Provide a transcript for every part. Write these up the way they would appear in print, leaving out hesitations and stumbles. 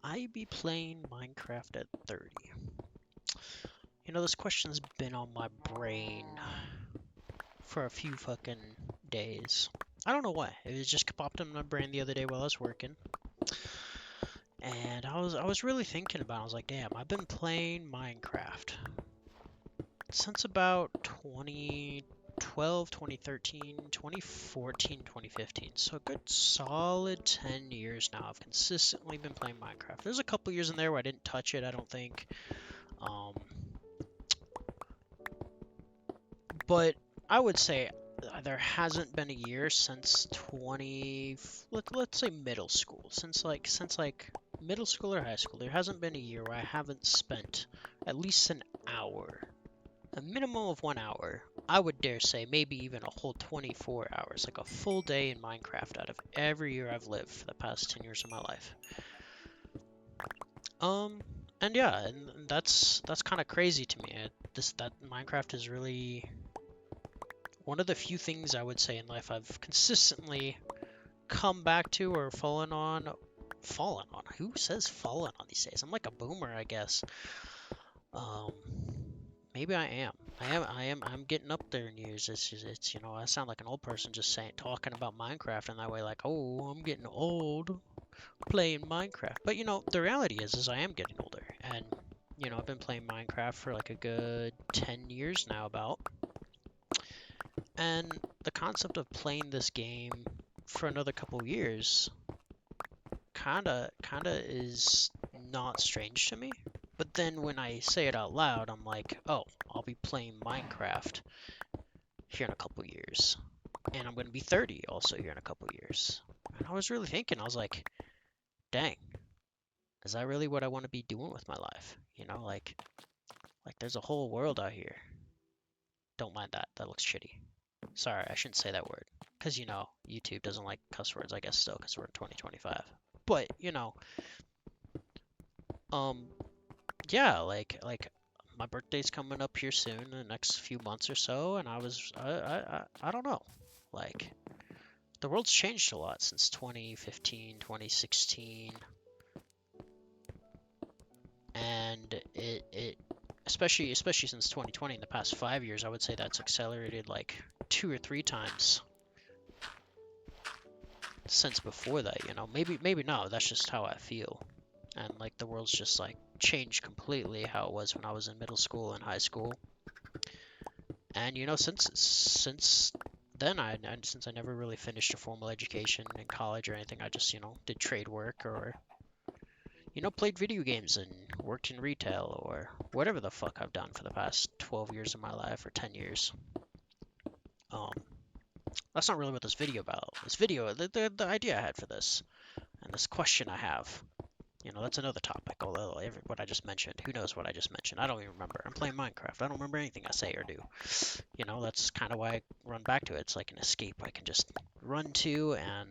I be playing Minecraft at 30? You know, this question's been on my brain for a few fucking days. I don't know why. It just popped in my brain the other day while I was working. And I was really thinking about it. I was like, damn, I've been playing Minecraft since about 2012, 2013, 2014, 2015. So a good solid 10 years now. I've consistently been playing Minecraft. There's a couple years in there where I didn't touch it, I don't think. But I would say there hasn't been a year since let's say middle school. Since like middle school or high school, there hasn't been a year where I haven't spent at least an hour, a minimum of 1 hour. I would dare say maybe even a whole 24 hours, like a full day in Minecraft out of every year I've lived for the past 10 years of my life. And yeah, and that's kind of crazy to me. That Minecraft is really one of the few things I would say in life I've consistently come back to or fallen on. Fallen on? Who says fallen on these days? I'm like a boomer, I guess. Um, Maybe I am. I'm getting up there in years. It's you know, I sound like an old person just talking about Minecraft in that way, like, oh, I'm getting old playing Minecraft. But you know, the reality is I am getting older, and you know, I've been playing Minecraft for like a good 10 years now, about. And the concept of playing this game for another couple years kinda is not strange to me. But then when I say it out loud, I'm like, oh, I'll be playing Minecraft here in a couple years. And I'm gonna be 30 also here in a couple years. And I was really thinking, I was like, dang, is that really what I want to be doing with my life? You know, like there's a whole world out here. Don't mind that. That looks shitty. Sorry, I shouldn't say that word. Because, you know, YouTube doesn't like cuss words, I guess, still, because we're in 2025. But, you know, um, yeah, like my birthday's coming up here soon, in the next few months or so, and I don't know. Like, the world's changed a lot since 2015, 2016, and it especially since 2020, in the past 5 years, I would say that's accelerated like 2 or 3 times since before that, you know. Maybe not, that's just how I feel. And like the world's just like changed completely how it was when I was in middle school and high school. And you know, since then, since I never really finished a formal education in college or anything, I just, you know, did trade work, or you know, played video games and worked in retail, or whatever the fuck I've done for the past 12 years of my life, or 10 years. Um, that's not really what this video about. This video, the idea I had for this, and this question I have, you know, that's another topic, although what I just mentioned, who knows what I just mentioned? I don't even remember. I'm playing Minecraft. I don't remember anything I say or do. You know, that's kind of why I run back to it. It's like an escape I can just run to, and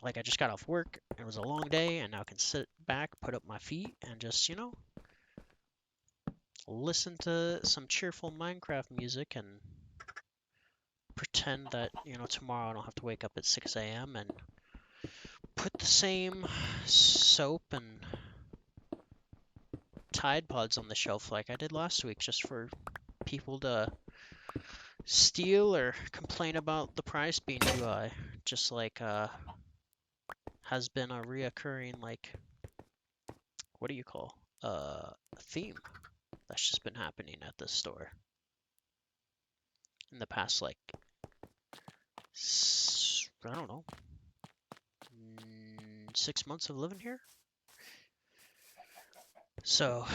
like I just got off work. It was a long day, and now I can sit back, put up my feet, and just, you know, listen to some cheerful Minecraft music and pretend that, you know, tomorrow I don't have to wake up at 6 a.m. and put the same soap and Tide Pods on the shelf like I did last week, just for people to steal or complain about the price being too high. Just like has been a reoccurring, like, what do you call, theme that's just been happening at this store in the past, like, I don't know, 6 months of living here. So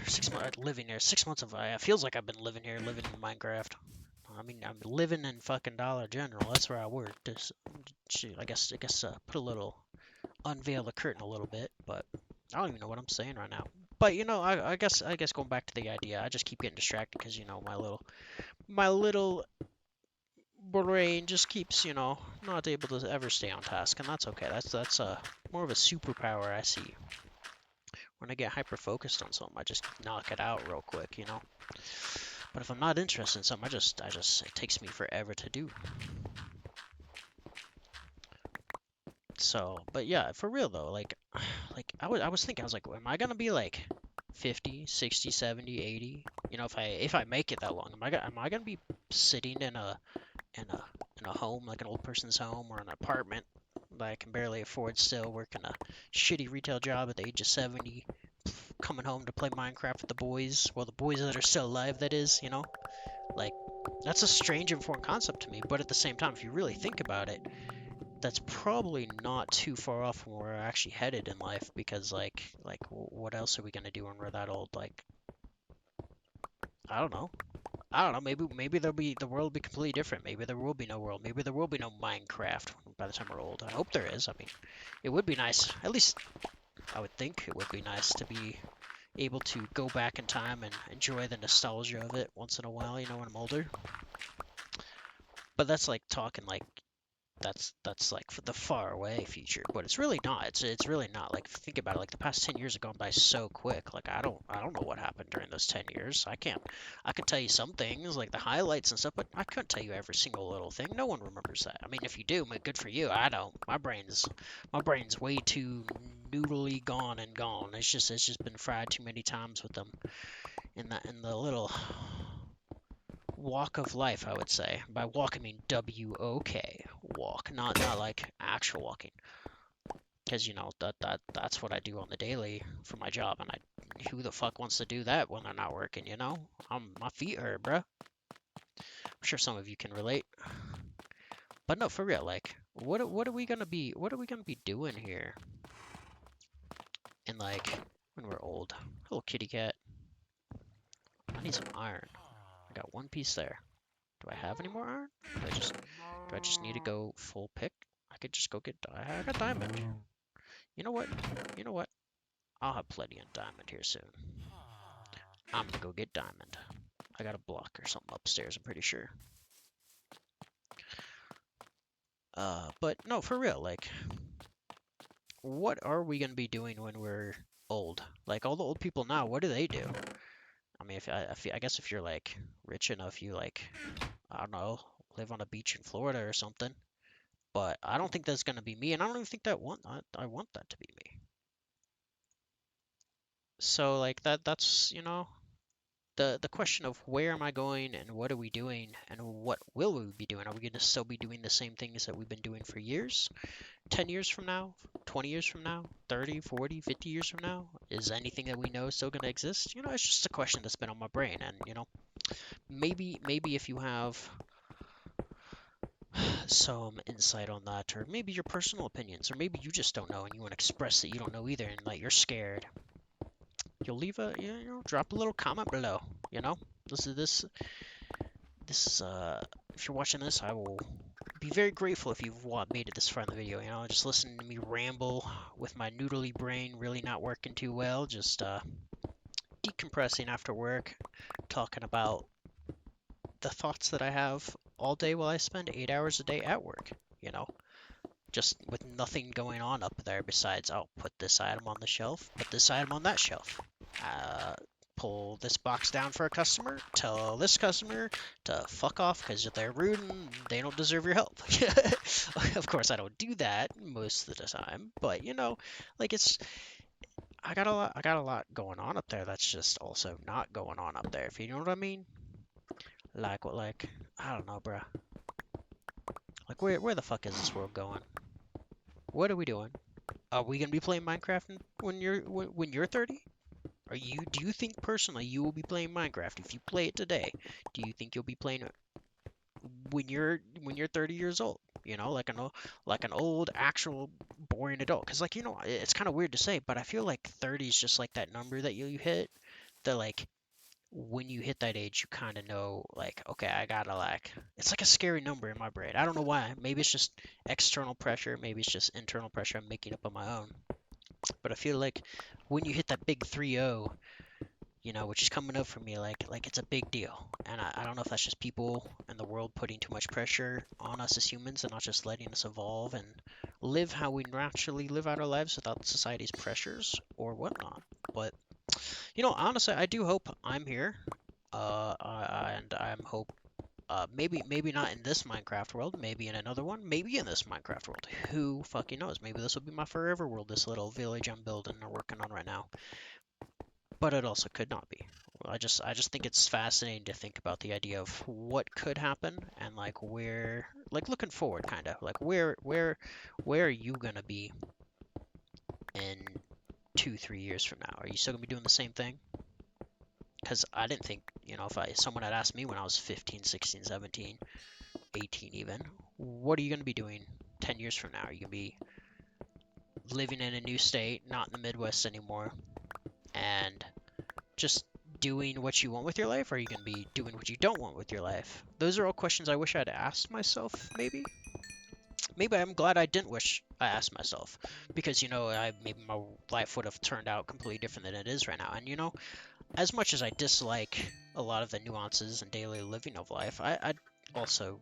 6 months living here, 6 months of, it feels like I've been living here, living in Minecraft. I mean, I'm living in fucking Dollar General. That's where I work. Just, I guess, put a little, unveil the curtain a little bit, but I don't even know what I'm saying right now. But you know, I guess going back to the idea, I just keep getting distracted because, you know, my little brain just keeps, you know, not able to ever stay on task, and that's okay. That's more of a superpower I see. When I get hyper focused on something, I just knock it out real quick, you know. But if I'm not interested in something, it takes me forever to do. So, but yeah, for real though, like I was thinking, I was like, am I gonna be like 50, 60, 70, 80? You know, if I make it that long, am I gonna be sitting in a in a home, like an old person's home or an apartment that I can barely afford still, working a shitty retail job at the age of 70, coming home to play Minecraft with the boys, well, the boys that are still alive, that is, you know? Like, that's a strange and foreign concept to me, but at the same time, if you really think about it, that's probably not too far off from where we're actually headed in life, because what else are we gonna do when we're that old? Like, I don't know. I don't know. Maybe the world will be completely different. Maybe there will be no world. Maybe there will be no Minecraft by the time we're old. I hope there is. I mean, it would be nice. At least I would think it would be nice to be able to go back in time and enjoy the nostalgia of it once in a while, you know, when I'm older. But that's like talking like that's like for the far away future, but it's really not. It's really not. Like, think about it. Like, the past 10 years have gone by so quick. Like, I don't know what happened during those 10 years. I can tell you some things like the highlights and stuff, but I couldn't tell you every single little thing. No one remembers that. I mean, if you do, good for you. I don't. My brain's way too noodly gone and gone. It's just been fried too many times with them in the little walk of life, I would say. By walk, I mean W-O-K, walk, not like actual walking. Because, you know, that's what I do on the daily for my job, and who the fuck wants to do that when they're not working, you know? My feet hurt, bruh. I'm sure some of you can relate. But no, for real, like, what are we gonna be doing here in, like, when we're old? Hello, kitty cat. I need some iron. I got one piece there. Do I have any more iron? Do I just need to go full pick? I could just go get. I got diamond. You know what? You know what? I'll have plenty of diamond here soon. I'm gonna go get diamond. I got a block or something upstairs, I'm pretty sure. But no, for real, like, what are we gonna be doing when we're old? Like, all the old people now, what do they do? I mean, I guess if you're like rich enough, you like, I don't know, live on a beach in Florida or something. But I don't think that's gonna be me, and I don't even think I want that to be me. So like that's, you know, the question of where am I going and what are we doing and what will we be doing? Are we going to still be doing the same things that we've been doing for years? 10 years from now? 20 years from now? 30, 40, 50 years from now? Is anything that we know still going to exist? You know, it's just a question that's been on my brain, and, you know, maybe if you have some insight on that, or maybe your personal opinions, or maybe you just don't know and you want to express that you don't know either and like you're scared, you'll leave a, you know, drop a little comment below, you know? This if you're watching this, I will be very grateful if you've made it this far in the video, you know, just listening to me ramble with my noodly brain really not working too well, just decompressing after work, talking about the thoughts that I have all day while I spend 8 hours a day at work, you know? Just with nothing going on up there besides, I'll put this item on the shelf, put this item on that shelf. Pull this box down for a customer, tell this customer to fuck off because they're rude and they don't deserve your help. Of course, I don't do that most of the time, but you know, like I got a lot going on up there that's just also not going on up there, if you know what I mean. Like what, like, I don't know, bruh. Like where the fuck is this world going? What are we doing? Are we gonna be playing Minecraft when you're 30? Do you think personally you will be playing Minecraft if you play it today? Do you think you'll be playing it when you're 30 years old? You know, like an old actual boring adult. Because like, you know, it's kind of weird to say, but I feel like 30 is just like that number that you hit. That like when you hit that age, you kind of know like, okay, I gotta like, it's like a scary number in my brain. I don't know why. Maybe it's just external pressure. Maybe it's just internal pressure I'm making up on my own. But I feel like when you hit that big 3-0, you know, which is coming up for me, like it's a big deal. And I don't know if that's just people in the world putting too much pressure on us as humans and not just letting us evolve and live how we naturally live out our lives without society's pressures or whatnot. But, you know, honestly, I do hope I'm here. And I'm hope maybe not in this Minecraft world, maybe in another one, maybe in this Minecraft world. Who fucking knows? Maybe this will be my forever world, this little village I'm building or working on right now. But it also could not be. Well, I just think it's fascinating to think about the idea of what could happen and like where, like looking forward, kind of like where are you gonna be in 2, 3 years from now? Are you still gonna be doing the same thing? Because I didn't think, if someone had asked me when I was 15, 16, 17, 18 even, what are you going to be doing 10 years from now? Are you going to be living in a new state, not in the Midwest anymore, and just doing what you want with your life? Or are you going to be doing what you don't want with your life? Those are all questions I wish I'd asked myself, maybe. Maybe I'm glad I didn't wish I asked myself, because, maybe my life would have turned out completely different than it is right now. And, as much as I dislike a lot of the nuances and daily living of life, I also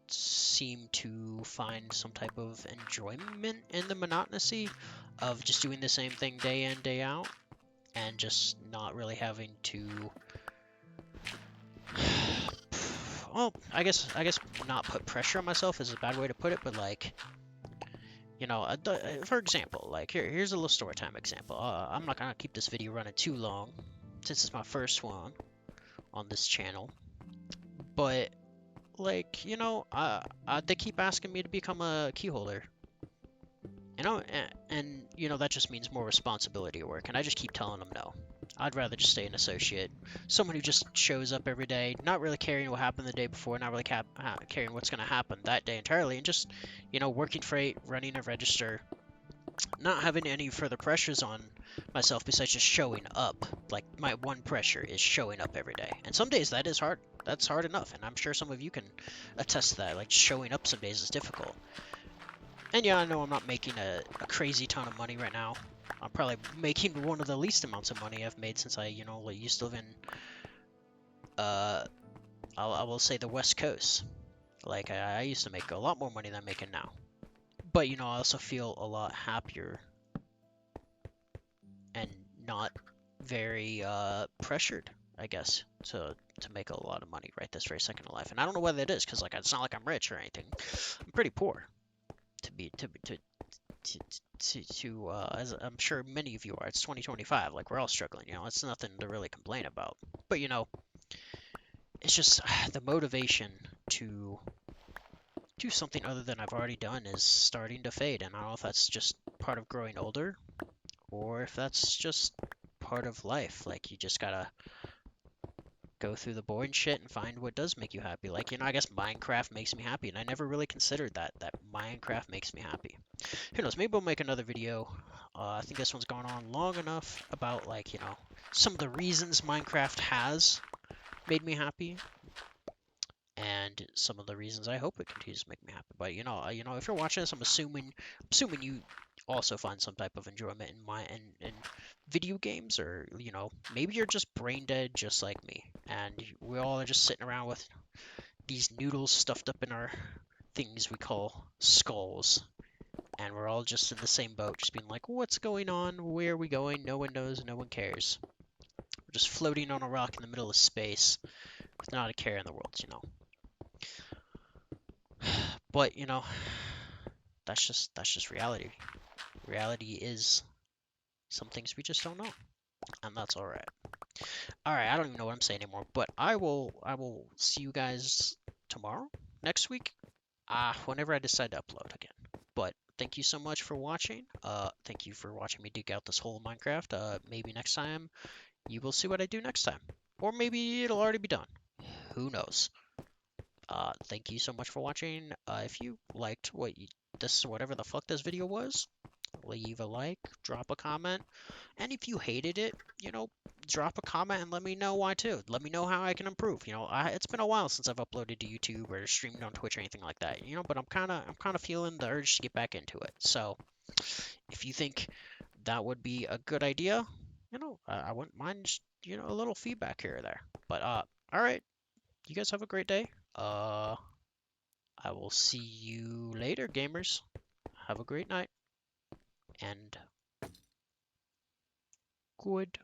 seem to find some type of enjoyment in the monotonousy of just doing the same thing day in, day out, and just not really having to. Well, I guess not put pressure on myself is a bad way to put it, but like, for example, like here's a little story time example. I'm not gonna keep this video running too long, since it's my first one on this channel, but like, they keep asking me to become a key holder, and that just means more responsibility at work, and I just keep telling them no. I'd rather just stay an associate, someone who just shows up every day, not really caring what happened the day before, not really caring what's going to happen that day entirely, and just, working freight, running a register, not having any further pressures on myself besides just showing up. Like, my one pressure is showing up every day. And some days that is hard. That's hard enough. And I'm sure some of you can attest to that. Like, showing up some days is difficult. And yeah, I know I'm not making a crazy ton of money right now. I'm probably making one of the least amounts of money I've made since I, used to live in, I will say the West Coast. Like, I used to make a lot more money than I'm making now. But, I also feel a lot happier and not very pressured, I guess, to make a lot of money right this very second in life. And I don't know whether it is, because like it's not like I'm rich or anything. I'm pretty poor, as I'm sure many of you are. It's 2025, like we're all struggling. It's nothing to really complain about. But it's just the motivation to do something other than I've already done is starting to fade, and I don't know if that's just part of growing older, or if that's just part of life. Like, you just gotta go through the boring shit and find what does make you happy. Like, I guess Minecraft makes me happy, and I never really considered that Minecraft makes me happy. Who knows, maybe we'll make another video. I think this one's gone on long enough about, like, some of the reasons Minecraft has made me happy, and some of the reasons I hope it continues to make me happy. But if you're watching this, I'm assuming you also find some type of enjoyment in video games, or maybe you're just brain dead just like me, and we all are just sitting around with these noodles stuffed up in our things we call skulls, and we're all just in the same boat, just being like, what's going on? Where are we going? No one knows. No one cares. We're just floating on a rock in the middle of space with not a care in the world, But that's just reality. Reality is some things we just don't know, and that's all right. All right, I don't even know what I'm saying anymore, but I will see you guys tomorrow, next week, whenever I decide to upload again. But thank you so much for watching. Thank you for watching me dig out this hole in Minecraft. Maybe next time you will see what I do next time, or maybe it'll already be done. Who knows? Thank you so much for watching. If you liked whatever the fuck this video was, leave a like, drop a comment, and if you hated it, drop a comment and let me know why too. Let me know how I can improve. It's been a while since I've uploaded to YouTube or streamed on Twitch or anything like that. But I'm kind of feeling the urge to get back into it. So if you think that would be a good idea, I wouldn't mind just, a little feedback here or there. But all right, you guys have a great day. I will see you later, gamers. Have a great night, and goodbye.